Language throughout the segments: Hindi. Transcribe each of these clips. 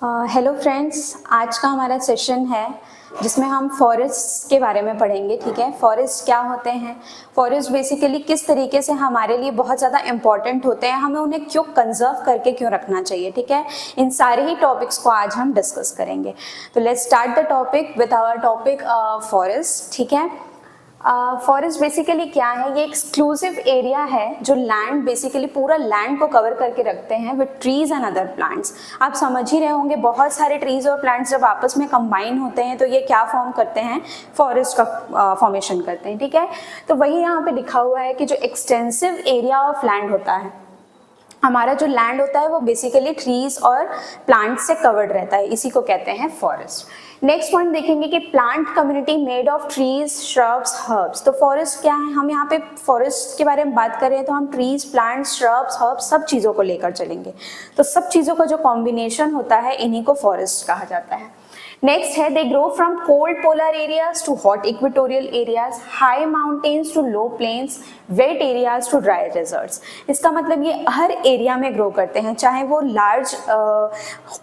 हेलो फ्रेंड्स, आज का हमारा सेशन है जिसमें हम फॉरेस्ट के बारे में पढ़ेंगे। ठीक है, फॉरेस्ट क्या होते हैं, फॉरेस्ट बेसिकली किस तरीके से हमारे लिए बहुत ज़्यादा इंपॉर्टेंट होते हैं, हमें उन्हें क्यों कंजर्व करके क्यों रखना चाहिए। ठीक है, इन सारे ही टॉपिक्स को आज हम डिस्कस करेंगे। तो let's start the topic with our topic forest. ठीक है, फॉरेस्ट बेसिकली क्या है, ये एक्सक्लूसिव एरिया है जो लैंड बेसिकली पूरा लैंड को कवर करके रखते हैं with trees and other plants. आप समझ ही रहे होंगे, बहुत सारे ट्रीज और प्लांट्स जब आपस में कंबाइन होते हैं तो ये क्या फॉर्म करते हैं, फॉरेस्ट का फॉर्मेशन करते हैं। ठीक है, तो वही यहाँ पे लिखा हुआ है कि जो एक्सटेंसिव एरिया ऑफ लैंड होता है, हमारा जो लैंड होता है वो बेसिकली ट्रीज और प्लांट से कवर्ड रहता है, इसी को कहते हैं फॉरेस्ट। नेक्स्ट पॉइंट देखेंगे कि plant community made of trees, shrubs, herbs. तो फॉरेस्ट क्या है, हम यहाँ पे फॉरेस्ट के बारे में बात करें तो हम ट्रीज, प्लांट्स, श्रब्स, हर्ब्स सब चीज़ों को लेकर चलेंगे। तो सब चीज़ों का जो कॉम्बिनेशन होता है इन्हीं को फॉरेस्ट कहा जाता है। नेक्स्ट है, they grow from cold polar areas to hot equatorial areas, high mountains to low plains, wet areas to dry deserts. इसका मतलब ये हर एरिया में ग्रो करते हैं, चाहे वो लार्ज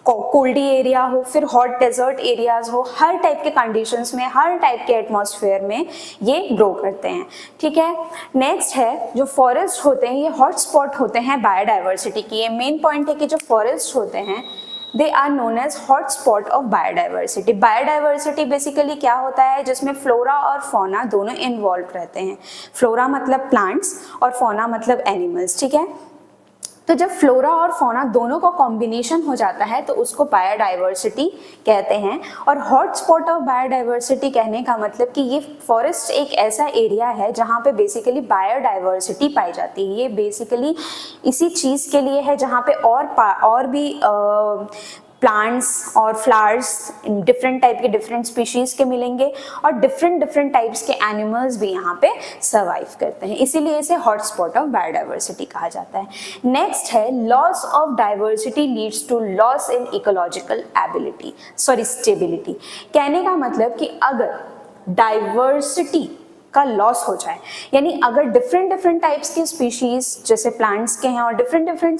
कोल्डी एरिया हो, फिर हॉट डेजर्ट एरियाज हो, हर टाइप के कंडीशंस में, हर टाइप के एटमॉस्फेयर में ये ग्रो करते हैं। ठीक है, नेक्स्ट है, जो फॉरेस्ट होते हैं ये हॉट स्पॉट होते हैं बायोडाइवर्सिटी की। ये मेन पॉइंट है कि जो फॉरेस्ट होते हैं they are known as hot spot of biodiversity. Biodiversity basically क्या होता है, जिसमें फ्लोरा और फौना दोनों इन्वॉल्व रहते हैं। फ्लोरा मतलब प्लांट्स और फौना मतलब एनिमल्स। ठीक है, तो जब फ्लोरा और फौना दोनों का कॉम्बिनेशन हो जाता है तो उसको बायोडाइवर्सिटी कहते हैं। और हॉट स्पॉट ऑफ बायोडाइवर्सिटी कहने का मतलब कि ये फॉरेस्ट एक ऐसा एरिया है जहाँ पे बेसिकली बायोडाइवर्सिटी पाई जाती है। ये बेसिकली इसी चीज़ के लिए है जहाँ पे और भी प्लांट्स और फ्लावर्स डिफरेंट टाइप के, डिफरेंट स्पीशीज के मिलेंगे और डिफरेंट टाइप्स के एनिमल्स भी यहाँ पे सर्वाइव करते हैं, इसीलिए इसे हॉट स्पॉट ऑफ बायोडाइवर्सिटी कहा जाता है। नेक्स्ट है, loss of diversity leads to loss in ecological stability. कहने का मतलब कि अगर डाइवर्सिटी का लॉस हो जाए, यानी अगर डिफरेंट टाइप्स के स्पीशीज जैसे प्लांट्स के हैं और डिफरेंट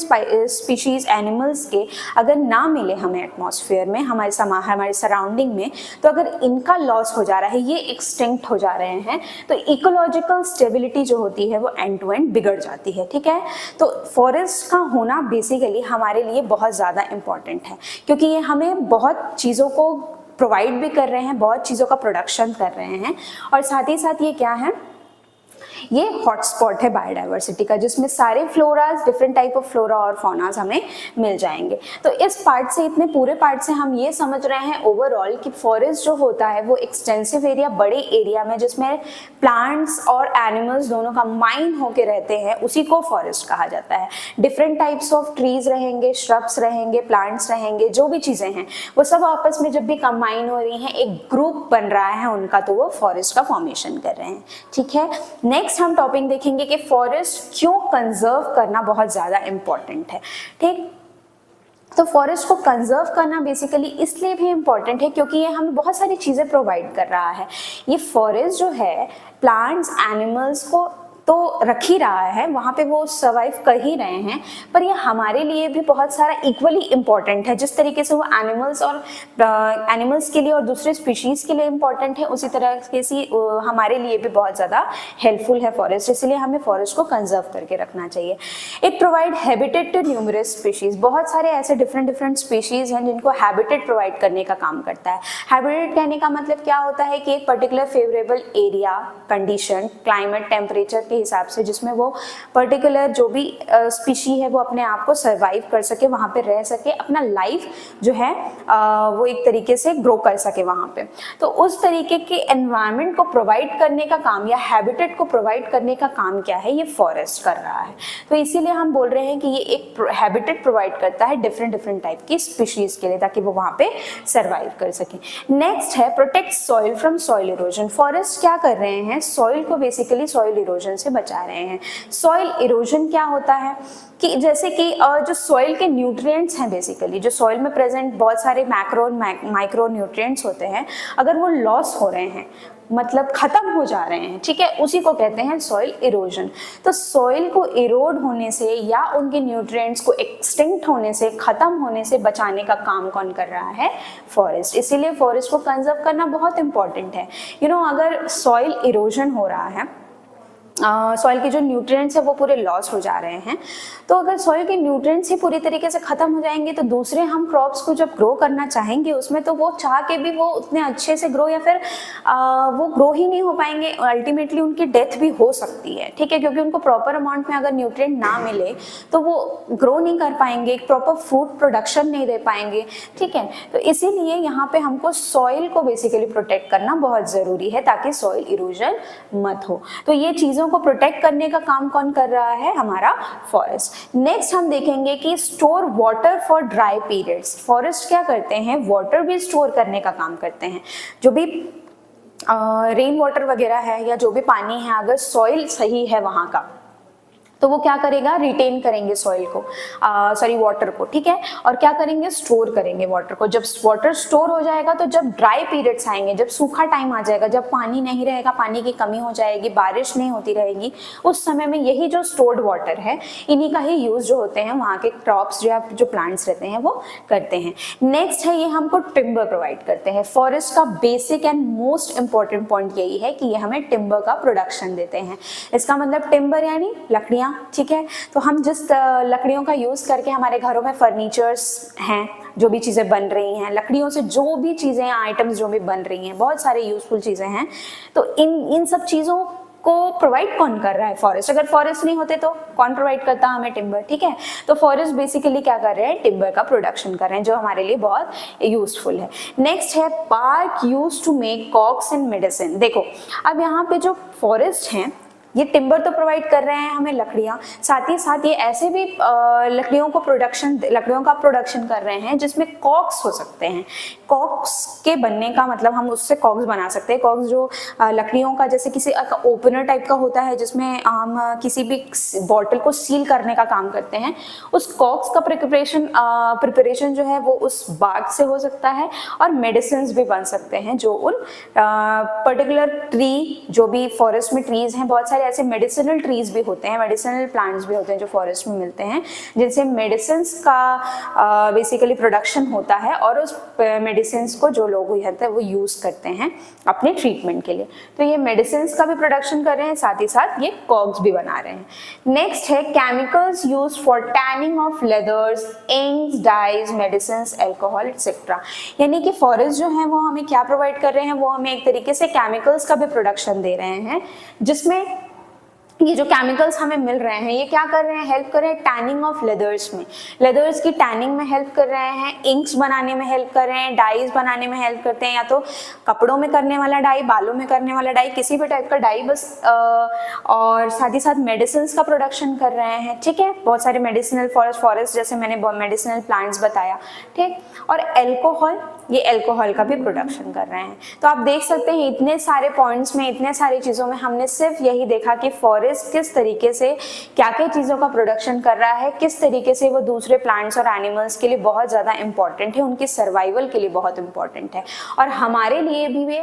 स्पीशीज एनिमल्स के अगर ना मिले हमें एटमॉस्फेयर में, हमारे सराउंडिंग में, तो अगर इनका लॉस हो जा रहा है, ये एक्सटिंक्ट हो जा रहे हैं, तो इकोलॉजिकल स्टेबिलिटी जो होती है वो एंड टू एंड बिगड़ जाती है। ठीक है, तो फॉरेस्ट का होना बेसिकली हमारे लिए बहुत ज़्यादा इम्पॉर्टेंट है, क्योंकि ये हमें बहुत चीज़ों को प्रोवाइड भी कर रहे हैं, बहुत चीज़ों का प्रोडक्शन कर रहे हैं, और साथ ही साथ ये क्या है, ये हॉटस्पॉट है बायोडाइवर्सिटी का, जिसमें सारे floras, different type of flora और फौनास हमें मिल जाएंगे। तो इस पार्ट से, इतने पूरे पार्ट से हम ये समझ रहे हैं ओवरऑल कि फॉरेस्ट जो होता है वो एक्सटेंसिव एरिया, बड़े एरिया में जिसमें प्लांट्स और एनिमल्स दोनों कंबाइन होके रहते हैं, उसी को फॉरेस्ट कहा जाता है। डिफरेंट टाइप्स ऑफ ट्रीज रहेंगे, श्रब्स रहेंगे, प्लांट्स रहेंगे, जो भी चीज़ें हैं वो सब आपस में जब भी कंबाइन हो रही हैं, एक ग्रुप बन रहा है उनका, तो वो फॉरेस्ट का फॉर्मेशन कर रहे हैं। ठीक है, नेक्स्ट हम टॉपिक देखेंगे कि फॉरेस्ट क्यों कंजर्व करना बहुत ज़्यादा इम्पॉर्टेंट है। ठीक, तो फॉरेस्ट को कंजर्व करना बेसिकली इसलिए भी इम्पॉर्टेंट है क्योंकि ये हमें बहुत सारी चीज़ें प्रोवाइड कर रहा है। ये फॉरेस्ट जो है प्लांट्स, एनिमल्स को तो रख ही रहा है, वहाँ पे वो सर्वाइव कर ही रहे हैं, पर ये हमारे लिए भी बहुत सारा इक्वली इम्पॉर्टेंट है। जिस तरीके से वो एनिमल्स के लिए और दूसरे स्पीशीज़ के लिए इम्पॉर्टेंट है, उसी तरह से हमारे लिए भी बहुत ज़्यादा हेल्पफुल है फॉरेस्ट, इसलिए हमें फॉरेस्ट को कंजर्व करके रखना चाहिए। It provide habitat to numerous species. बहुत सारे ऐसे डिफरेंट स्पीशीज़ हैं जिनको हैबिटेट प्रोवाइड करने का काम करता है। हैबिटेट कहने का मतलब क्या होता है कि एक particular favourable area, condition, climate, temperature के हिसाब से जिसमें वो पर्टिकुलर जो भी स्पीशी है वो अपने आप को सर्वाइव कर सके, वहाँ पे रह सके, अपना लाइफ जो है वो एक तरीके से ग्रो कर सके वहाँ पे। तो उस तरीके के एनवायरनमेंट को प्रोवाइड करने का काम या हैबिटेट को प्रोवाइड करने का काम क्या है, ये फॉरेस्ट कर रहा है। तो इसीलिए हम बोल रहे हैं कि ये एक हैबिटेट प्रोवाइड करता है डिफरेंट टाइप की स्पीशीज के लिए, ताकि वो वहाँ पे सर्वाइव कर सके। नेक्स्ट है, protect soil from soil erosion. Forest क्या कर रहे हैं, सॉइल को बेसिकली सॉइल इरोजन से से बचा रहे हैं। सॉइल इरोजन क्या होता है कि जैसे कि जो सॉइल के न्यूट्रिएंट्स हैं, बेसिकली जो सॉइल में प्रेजेंट बहुत सारे मैक्रो और माइक्रो न्यूट्रिएंट्स होते हैं, अगर वो लॉस हो रहे हैं, मतलब खत्म हो जा रहे हैं, ठीक है, उसी को कहते हैं सॉइल इरोजन। तो सॉइल को इरोड होने से या उनके न्यूट्रिएंट्स को एक्सटिंक्ट होने से, खत्म होने से बचाने का काम कौन कर रहा है? फॉरेस्ट। इसीलिए फॉरेस्ट को कंजर्व करना बहुत इंपॉर्टेंट है। अगर सॉइल इरोजन हो रहा है, सॉइल के जो न्यूट्रिएंट्स है वो पूरे लॉस हो जा रहे हैं, तो अगर सॉइल के न्यूट्रिएंट्स ही पूरी तरीके से खत्म हो जाएंगे तो दूसरे हम क्रॉप्स को जब ग्रो करना चाहेंगे उसमें, तो वो चाह के भी वो उतने अच्छे से ग्रो या फिर वो ग्रो ही नहीं हो पाएंगे। अल्टीमेटली उनकी डेथ भी हो सकती है, ठीक है, क्योंकि उनको प्रॉपर अमाउंट में अगर न्यूट्रिएंट ना मिले तो वो ग्रो नहीं कर पाएंगे, एक प्रॉपर फूड प्रोडक्शन नहीं दे पाएंगे, ठीक है। तो इसीलिए यहाँ पे हमको सॉइल को बेसिकली प्रोटेक्ट करना बहुत ज़रूरी है ताकि सॉइल इरोजन मत हो। तो ये चीज़ों को प्रोटेक्ट करने का काम कौन कर रहा है? हमारा फॉरेस्ट। नेक्स्ट हम देखेंगे कि store water for dry periods. Forest क्या करते हैं? वाटर भी स्टोर करने का काम करते हैं। जो भी रेन वाटर वगैरह है या जो भी पानी है, अगर सॉइल सही है वहाँ का, तो वो क्या करेगा? रिटेन करेंगे सॉइल को, वाटर को, ठीक है, और क्या करेंगे? स्टोर करेंगे वाटर को। जब वाटर स्टोर हो जाएगा तो जब ड्राई पीरियड्स आएंगे, जब सूखा टाइम आ जाएगा, जब पानी नहीं रहेगा, पानी की कमी हो जाएगी, बारिश नहीं होती रहेगी, उस समय में यही जो स्टोर्ड वाटर है, इन्हीं का ही यूज जो होते हैं वहाँ के क्रॉप्स जो प्लांट्स रहते हैं वो करते हैं। नेक्स्ट है, ये हमको टिम्बर प्रोवाइड करते हैं। फॉरेस्ट का basic and most important point यही है कि ये हमें टिम्बर का प्रोडक्शन देते हैं। इसका मतलब टिम्बर यानी लकड़ियाँ, ठीक है। तो हम जिस लकड़ियों का यूज करके हमारे घरों में फर्नीचर्स हैं, जो भी चीजें बन रही हैं लकड़ियों से, जो भी चीजें आइटम्स जो भी बन रही हैं, बहुत सारे यूजफुल चीजें हैं, तो इन सब चीजों को प्रोवाइड कौन कर रहा है? फॉरेस्ट। अगर फॉरेस्ट नहीं होते तो कौन प्रोवाइड करता हमें? टिम्बर, ठीक है। तो फॉरेस्ट बेसिकली क्या कर रहे हैं? टिम्बर का प्रोडक्शन कर रहे हैं, जो हमारे लिए बहुत यूजफुल है। नेक्स्ट है bark use to make corks and medicine. देखो, अब यहाँ पे जो फॉरेस्ट हैं, ये टिम्बर तो प्रोवाइड कर रहे हैं हमें लकड़ियाँ, साथ ही साथ ये ऐसे भी लकड़ियों का प्रोडक्शन कर रहे हैं जिसमें कॉक्स हो सकते हैं। कॉक्स के बनने का मतलब हम उससे कॉक्स बना सकते हैं। कॉक्स जो लकड़ियों का, जैसे किसी ओपनर टाइप का होता है जिसमें हम किसी भी बॉटल को सील करने का काम करते हैं, उस कॉक्स का प्रिपरेशन जो है वो उस बार्क से हो सकता है, और मेडिसिन भी बन सकते हैं जो उन पर्टिकुलर ट्री, जो भी फॉरेस्ट में ट्रीज हैं, बहुत सारे ऐसे मेडिसिनल ट्रीज भी होते हैं, मेडिसिनल प्लांट्स भी होते हैं जो फॉरेस्ट में मिलते हैं, जिनसे मेडिसिन्स का बेसिकली प्रोडक्शन होता है, और उस मेडिसिन्स को जो लोग होते हैं वो यूज करते हैं अपने ट्रीटमेंट के लिए। तो ये मेडिसिन्स का भी प्रोडक्शन कर रहे हैं, साथ ही साथ ये कॉक्स भी बना रहे हैं। नेक्स्ट है chemicals use for tanning of leathers, inks, dyes, medicines, alcohol etcetera. यानी कि फॉरेस्ट जो है वो हमें क्या प्रोवाइड कर रहे हैं? वो हमें एक तरीके से केमिकल्स का भी प्रोडक्शन दे रहे हैं, जिसमें ये जो केमिकल्स हमें मिल रहे हैं ये क्या कर रहे हैं? हेल्प कर रहे हैं टैनिंग ऑफ लेदर्स में, लेदर्स की टैनिंग में हेल्प कर रहे हैं, इंक्स बनाने में हेल्प कर रहे हैं, डाइज बनाने में हेल्प करते हैं, या तो कपड़ों में करने वाला डाई, बालों में करने वाला डाई, किसी भी टाइप का डाई बस, और साथ ही साथ मेडिसिन का प्रोडक्शन कर रहे हैं, ठीक है। बहुत सारे मेडिसिनल फॉरेस्ट जैसे मैंने मेडिसिनल प्लांट्स बताया, ठीक। और एल्कोहल, ये एल्कोहल का भी प्रोडक्शन कर रहे हैं। तो आप देख सकते हैं इतने सारे पॉइंट्स में, इतने सारी चीज़ों में हमने सिर्फ यही देखा कि फॉरेस्ट किस तरीके से क्या क्या चीज़ों का प्रोडक्शन कर रहा है, किस तरीके से वो दूसरे प्लांट्स और एनिमल्स के लिए बहुत ज़्यादा इंपॉर्टेंट है, उनके सर्वाइवल के लिए बहुत इंपॉर्टेंट है, और हमारे लिए भी वे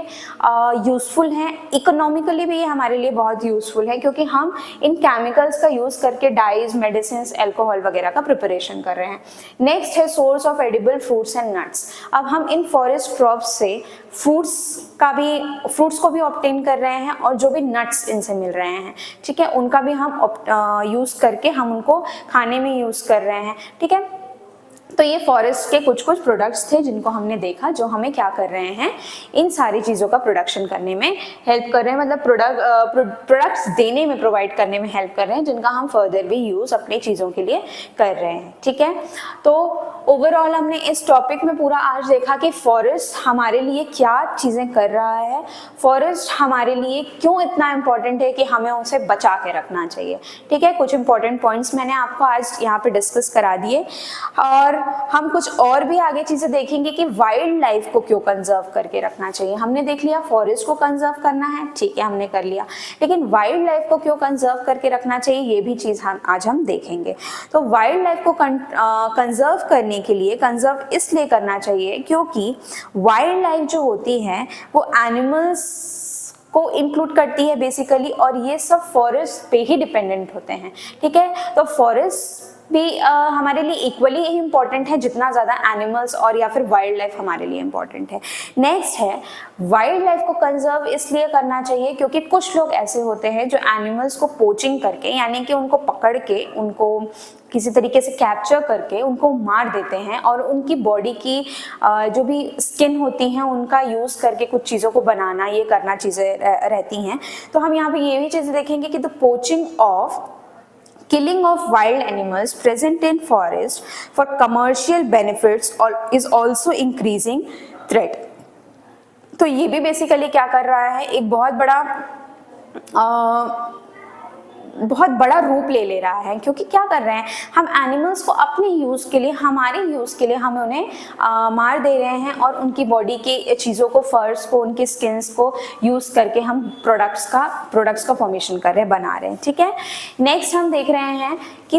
यूज़फुल हैं, इकोनॉमिकली भी ये हमारे लिए बहुत यूज़फुल है, क्योंकि हम इन केमिकल्स का यूज़ करके डाइज, मेडिसिन, एल्कोहल वगैरह का प्रिपरेशन कर रहे हैं। नेक्स्ट है source of edible fruits and nuts. अब हम इन फॉरेस्ट क्रॉप्स से फ्रूट्स को भी ऑब्टेन कर रहे हैं, और जो भी नट्स इनसे मिल रहे हैं, ठीक है, उनका भी हम यूज करके हम उनको खाने में यूज कर रहे हैं, ठीक है। तो ये फॉरेस्ट के कुछ प्रोडक्ट्स थे जिनको हमने देखा, जो हमें क्या कर रहे हैं? इन सारी चीज़ों का प्रोडक्शन करने में हेल्प कर रहे हैं, मतलब प्रोडक्ट्स देने में, प्रोवाइड करने में हेल्प कर रहे हैं, जिनका हम फर्दर भी यूज़ अपनी चीज़ों के लिए कर रहे हैं, ठीक है। तो ओवरऑल हमने इस टॉपिक में पूरा आज देखा कि फॉरेस्ट हमारे लिए क्या चीज़ें कर रहा है, फॉरेस्ट हमारे लिए क्यों इतना इम्पोर्टेंट है कि हमें उसे बचा के रखना चाहिए, ठीक है। कुछ इंपॉर्टेंट पॉइंट्स मैंने आपको आज यहाँ पे डिस्कस करा दिए, और हम कुछ और भी आगे चीजें देखेंगे कि वाइल्ड लाइफ को क्यों कंजर्व करके रखना चाहिए। हमने देख लिया फॉरेस्ट को कंजर्व करना है, ठीक है, हमने कर लिया, लेकिन वाइल्ड लाइफ को क्यों कंजर्व करके रखना चाहिए ये भी चीज आज हम देखेंगे। तो वाइल्ड लाइफ को कंजर्व करने के लिए कंजर्व इसलिए करना चाहिए क्योंकि वाइल्ड लाइफ जो होती है वो एनिमल्स को इंक्लूड करती है बेसिकली, और ये सब फॉरेस्ट पे ही डिपेंडेंट होते हैं, ठीक है। तो फॉरेस्ट भी हमारे लिए इक्वली इम्पॉर्टेंट है जितना ज़्यादा एनिमल्स और या फिर वाइल्ड लाइफ हमारे लिए इम्पॉर्टेंट है। नेक्स्ट है वाइल्ड लाइफ को कंजर्व इसलिए करना चाहिए क्योंकि कुछ लोग ऐसे होते हैं जो एनिमल्स को पोचिंग करके, यानी कि उनको पकड़ के, उनको किसी तरीके से कैप्चर करके उनको मार देते हैं और उनकी बॉडी की जो भी स्किन होती हैं उनका यूज़ करके कुछ चीज़ों को बनाना, ये करना चीज़ें रहती हैं। तो हम यहाँ पे ये भी चीज़ें देखेंगे कि the poaching of killing of wild animals present in forest for commercial benefits is also increasing threat। तो ये भी बेसिकली क्या कर रहा है, एक बहुत बड़ा रूप ले रहा है, क्योंकि क्या कर रहे हैं हम एनिमल्स को अपने यूज़ के लिए, हमारे यूज़ के लिए हम उन्हें मार दे रहे हैं और उनकी बॉडी के चीज़ों को, फर्स को, उनके स्किन्स को यूज़ करके हम प्रोडक्ट्स का फॉर्मेशन कर रहे हैं, बना रहे हैं, ठीक है। नेक्स्ट हम देख रहे हैं कि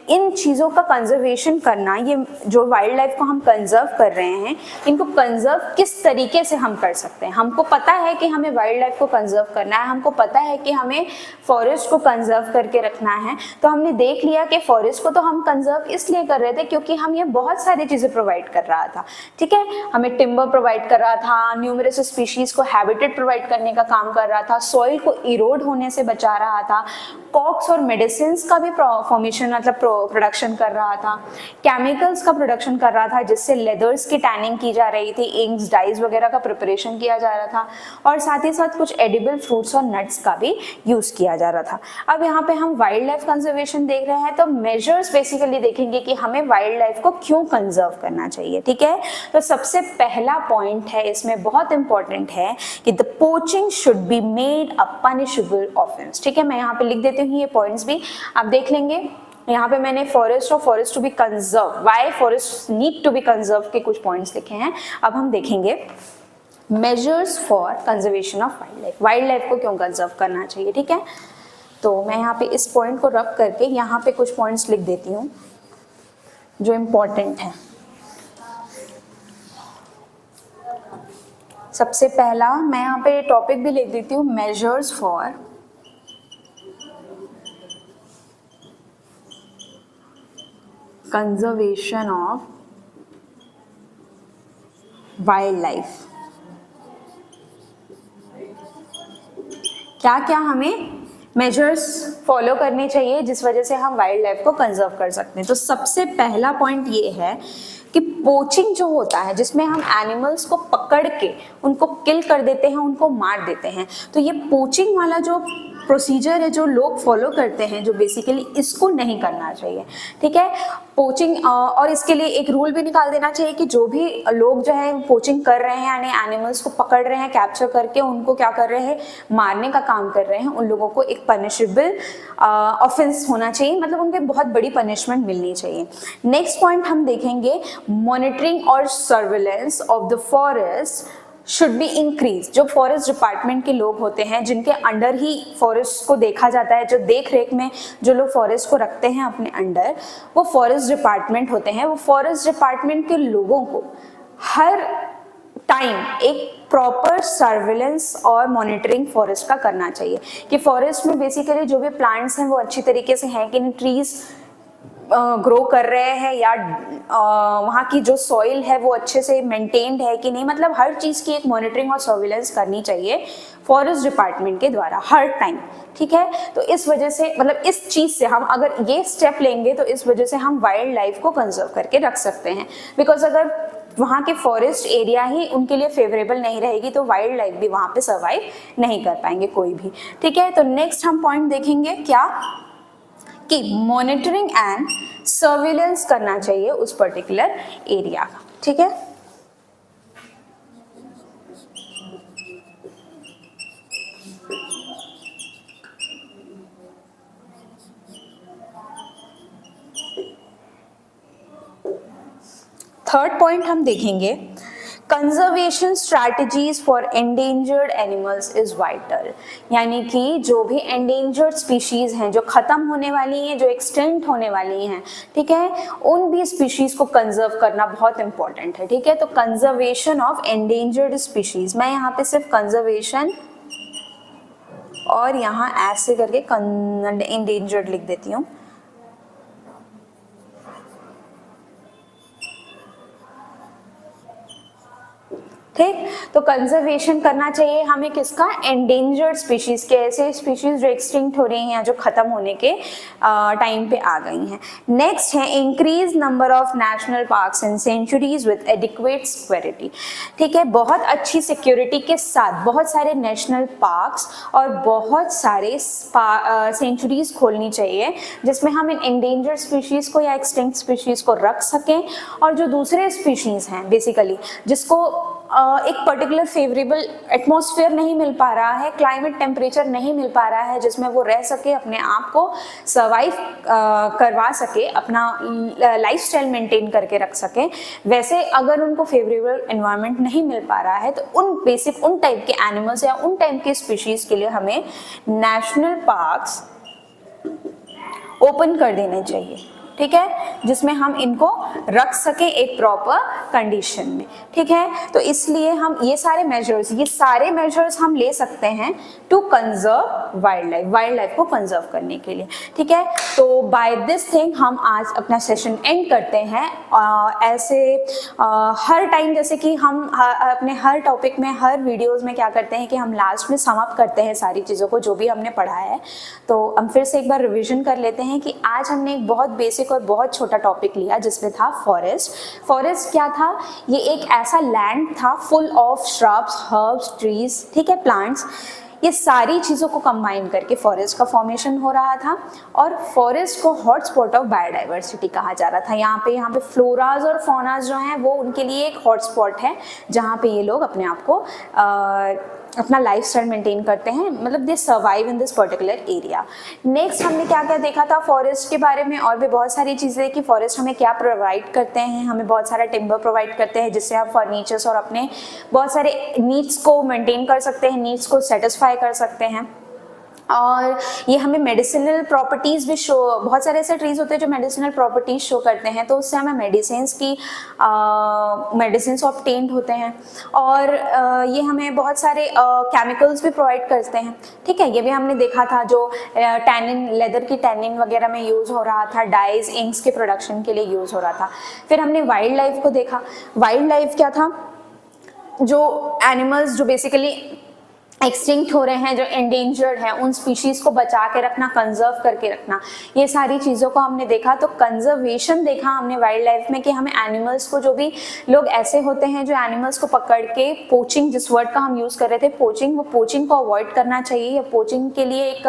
इन चीज़ों का कंजर्वेशन करना, ये जो वाइल्ड लाइफ को हम कंजर्व कर रहे हैं, इनको कंजर्व किस तरीके से हम कर सकते हैं। हमको पता है कि हमें वाइल्ड लाइफ को कंजर्व करना है, हमको पता है कि हमें फॉरेस्ट को कंजर्व करके रखना है। तो हमने देख लिया कि फॉरेस्ट को तो हम कंजर्व इसलिए कर रहे थे क्योंकि हम ये बहुत सारी चीज़ें प्रोवाइड कर रहा था, ठीक है। हमें टिम्बर प्रोवाइड कर रहा था, न्यूमरस स्पीशीज को हैबिटेट प्रोवाइड करने का काम कर रहा था, सॉइल को इरोड होने से बचा रहा था, कॉक्स और मेडिसिन का भी फॉर्मेशन मतलब प्रोडक्शन कर रहा था, केमिकल्स का प्रोडक्शन कर रहा था जिससे लेदर्स की टैनिंग की जा रही थी, इंक्स, डाइज वगैरह का प्रिपरेशन किया जा रहा था, और साथ ही साथ कुछ एडिबल फ्रूट्स और नट्स का भी यूज किया जा रहा था। अब यहाँ पे हम वाइल्ड लाइफ कंजर्वेशन देख रहे हैं, तो मेजर्स बेसिकली देखेंगे कि हमें वाइल्ड लाइफ को क्यों कंजर्व करना चाहिए, ठीक है। तो सबसे पहला पॉइंट है इसमें, बहुत इंपॉर्टेंट है कि the poaching should be made a punishable offence, ठीक है। मैं यहाँ पे लिख देती हूँ, ये पॉइंट्स भी आप देख लेंगे। यहाँ पे मैंने फॉरेस्ट और forest to be conserve, why forest need to be conserve के कुछ पॉइंट्स लिखे हैं। अब हम देखेंगे measures for conservation of wildlife को क्यों कंजर्व करना चाहिए, ठीक है। तो मैं यहाँ पे इस पॉइंट को रब करके यहाँ पे कुछ पॉइंट्स लिख देती हूँ जो इम्पोर्टेंट है। सबसे पहला मैं यहाँ पे टॉपिक भी लिख देती हूँ, measures for conservation of wild life. क्या क्या हमें मेजर्स फॉलो करने चाहिए जिस वजह से हम वाइल्ड लाइफ को कंजर्व कर सकते हैं। तो सबसे पहला पॉइंट ये है कि पोचिंग जो होता है, जिसमें हम एनिमल्स को पकड़ के उनको किल कर देते हैं, उनको मार देते हैं, तो ये पोचिंग वाला जो प्रोसीजर है जो लोग फॉलो करते हैं, जो बेसिकली इसको नहीं करना चाहिए, ठीक है। पोचिंग और इसके लिए एक रूल भी निकाल देना चाहिए कि जो भी लोग जो है पोचिंग कर रहे हैं, यानी एनिमल्स को पकड़ रहे हैं, कैप्चर करके उनको क्या कर रहे हैं, मारने का काम कर रहे हैं, उन लोगों को एक पनिशेबल ऑफेंस होना चाहिए, मतलब उनको बहुत बड़ी पनिशमेंट मिलनी चाहिए। नेक्स्ट पॉइंट हम देखेंगे, मॉनिटरिंग और surveillance of the forest should be increase. जो फॉरेस्ट डिपार्टमेंट के लोग होते हैं, जिनके अंडर ही फॉरेस्ट को देखा जाता है, जो देख रेख में जो लोग फॉरेस्ट को रखते हैं अपने अंडर, वो फॉरेस्ट डिपार्टमेंट होते हैं। वो फॉरेस्ट डिपार्टमेंट के लोगों को हर टाइम एक प्रॉपर सर्विलेंस और मॉनिटरिंग फॉरेस्ट का करना चाहिए कि फॉरेस्ट में बेसिकली जो भी प्लांट्स हैं वो अच्छी तरीके से हैं कि नहीं, ट्रीज ग्रो कर रहे हैं, या वहाँ की जो सॉइल है वो अच्छे से मेंटेन्ड है कि नहीं, मतलब हर चीज़ की एक मॉनिटरिंग और सर्विलेंस करनी चाहिए फॉरेस्ट डिपार्टमेंट के द्वारा हर टाइम, ठीक है। तो इस वजह से, मतलब इस चीज़ से हम अगर ये स्टेप लेंगे तो इस वजह से हम वाइल्ड लाइफ को कंजर्व करके रख सकते हैं। बिकॉज अगर वहाँ के फॉरेस्ट एरिया ही उनके लिए फेवरेबल नहीं रहेगी तो वाइल्ड लाइफ भी वहाँ पे सर्वाइव नहीं कर पाएंगे कोई भी, ठीक है। तो नेक्स्ट हम पॉइंट देखेंगे क्या, कि मॉनिटरिंग एंड सर्विलेंस करना चाहिए उस पर्टिकुलर एरिया का, ठीक है। थर्ड पॉइंट हम देखेंगे, conservation strategies for endangered animals is vital, यानी कि जो भी एंडेंजर्ड स्पीशीज हैं, जो खत्म होने वाली हैं, जो एक्सटिंक्ट होने वाली हैं, ठीक है, उन भी स्पीशीज को कंजर्व करना बहुत इंपॉर्टेंट है, ठीक है। तो कंजर्वेशन ऑफ एंडेंजर्ड स्पीशीज, मैं यहाँ पे सिर्फ कंजर्वेशन और यहाँ ऐसे करके एंडेंजर्ड लिख देती हूँ। ठीक, तो कंजर्वेशन करना चाहिए हमें किसका, एंडेंजर्ड स्पीशीज के, ऐसे स्पीशीज जो एक्सटिंक्ट हो रही हैं या जो खत्म होने के टाइम पे आ गई हैं। नेक्स्ट है increase number of national parks and sanctuaries with adequate security, ठीक है, बहुत अच्छी सिक्योरिटी के साथ बहुत सारे नेशनल पार्क्स और बहुत सारे सेंचुरीज खोलनी चाहिए जिसमें हम इन एंडेंजर्ड स्पीशीज को या एक्सटिंक्ट स्पीशीज को रख सकें, और जो दूसरे स्पीशीज हैं बेसिकली जिसको एक पर्टिकुलर फेवरेबल एटमॉस्फेयर नहीं मिल पा रहा है, क्लाइमेट टेम्परेचर नहीं मिल पा रहा है जिसमें वो रह सके, अपने आप को सर्वाइव करवा सके, अपना लाइफस्टाइल मेंटेन करके रख सके, वैसे अगर उनको फेवरेबल एनवायरनमेंट नहीं मिल पा रहा है तो उन टाइप के एनिमल्स या उन टाइप के स्पीशीज के लिए हमें नेशनल पार्क्स ओपन कर देने चाहिए, ठीक है, जिसमें हम इनको रख सकें एक प्रॉपर कंडीशन में, ठीक है। तो इसलिए हम ये सारे मेजर्स हम ले सकते हैं टू कंजर्व वाइल्ड लाइफ को कंजर्व करने के लिए, ठीक है। तो बाय दिस थिंग हम आज अपना सेशन एंड करते हैं। ऐसे हर टाइम जैसे कि हम अपने हर टॉपिक में, हर वीडियोज़ में क्या करते हैं कि हम लास्ट में सम अप करते हैं सारी चीज़ों को जो भी हमने पढ़ा है। तो हम फिर से एक बार रिविजन कर लेते हैं कि आज हमने एक बहुत बेसिक और बहुत छोटा टॉपिक लिया जिसमें था फॉरेस्ट क्या था, ये एक ऐसा लैंड था full of shrubs, herbs, trees, ठीक है, प्लांट्स, ये सारी चीज़ों को कंबाइन करके फॉरेस्ट का फॉर्मेशन हो रहा था, और फॉरेस्ट को हॉटस्पॉट ऑफ बायोडाइवर्सिटी कहा जा रहा था। यहाँ पे फ्लोराज और फौनाज जो हैं वो उनके लिए एक हॉटस्पॉट है जहाँ पे ये लोग अपने आप को अपना लाइफस्टाइल मेंटेन करते हैं, मतलब दे survive in this particular area. Next हमने क्या क्या देखा था फॉरेस्ट के बारे में, और भी बहुत सारी चीज़ें कि फॉरेस्ट हमें क्या प्रोवाइड करते हैं, हमें बहुत सारा टिम्बर प्रोवाइड करते हैं जिससे हम फर्नीचर्स और अपने बहुत सारे नीड्स को मेंटेन कर सकते हैं, नीड्स को सेटिस्फाई कर सकते हैं, और ये हमें मेडिसिनल प्रॉपर्टीज़ भी शो, बहुत सारे ऐसे ट्रीज होते हैं जो मेडिसिनल प्रॉपर्टीज़ शो करते हैं, तो उससे हमें मेडिसिन ऑब्टेन्ड होते हैं, और ये हमें बहुत सारे केमिकल्स भी प्रोवाइड करते हैं, ठीक है। ये भी हमने देखा था जो टैनिन, लेदर की टैनिन वगैरह में यूज़ हो रहा था, डाइज, इंक्स के प्रोडक्शन के लिए यूज़ हो रहा था। फिर हमने वाइल्ड लाइफ को देखा। वाइल्ड लाइफ क्या था, जो एनिमल्स जो बेसिकली एक्सटिंक्ट हो रहे हैं, जो एंडेंजर्ड हैं, उन स्पीशीज को बचा के रखना, कंजर्व करके रखना, ये सारी चीज़ों को हमने देखा। तो कंजर्वेशन देखा हमने वाइल्ड लाइफ में कि हमें एनिमल्स को, जो भी लोग ऐसे होते हैं जो एनिमल्स को पकड़ के पोचिंग, जिस वर्ड का हम यूज़ कर रहे थे पोचिंग, वो पोचिंग को अवॉइड करना चाहिए, या पोचिंग के लिए एक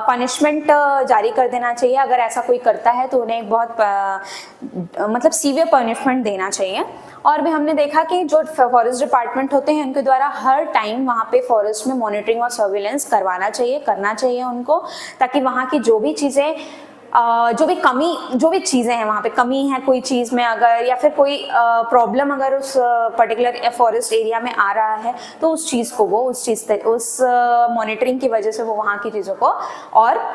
पनिशमेंट जारी कर देना चाहिए। अगर ऐसा कोई करता है तो उन्हें एक बहुत मतलब सीवियर पनिशमेंट देना चाहिए। और भी हमने देखा कि जो फॉरेस्ट डिपार्टमेंट होते हैं उनके द्वारा हर टाइम वहाँ पे फॉरेस्ट में मॉनिटरिंग और सर्विलेंस करना चाहिए उनको, ताकि वहाँ की जो भी चीज़ें, जो भी चीज़ें हैं, वहाँ पे कमी है कोई चीज़ में अगर, या फिर कोई प्रॉब्लम अगर उस पर्टिकुलर फॉरेस्ट एरिया में आ रहा है, तो उस चीज़ को वो उस मॉनिटरिंग की वजह से वो वहाँ की चीज़ों को और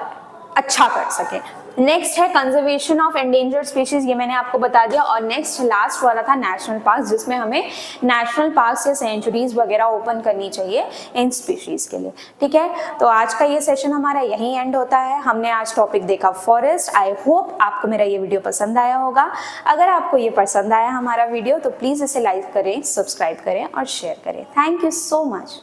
अच्छा कर सके। नेक्स्ट है कंजर्वेशन ऑफ एंडेंजर्ड स्पीशीज, ये मैंने आपको बता दिया। और नेक्स्ट लास्ट वाला था नेशनल पार्क, जिसमें हमें नेशनल पार्क या सेंचुरीज वगैरह ओपन करनी चाहिए इन स्पीशीज के लिए, ठीक है। तो आज का ये सेशन हमारा यहीं एंड होता है। हमने आज टॉपिक देखा फॉरेस्ट। आई होप आपको मेरा ये वीडियो पसंद आया होगा। अगर आपको ये पसंद आया हमारा वीडियो तो प्लीज़ इसे लाइक करें, सब्सक्राइब करें और शेयर करें। Thank you so much.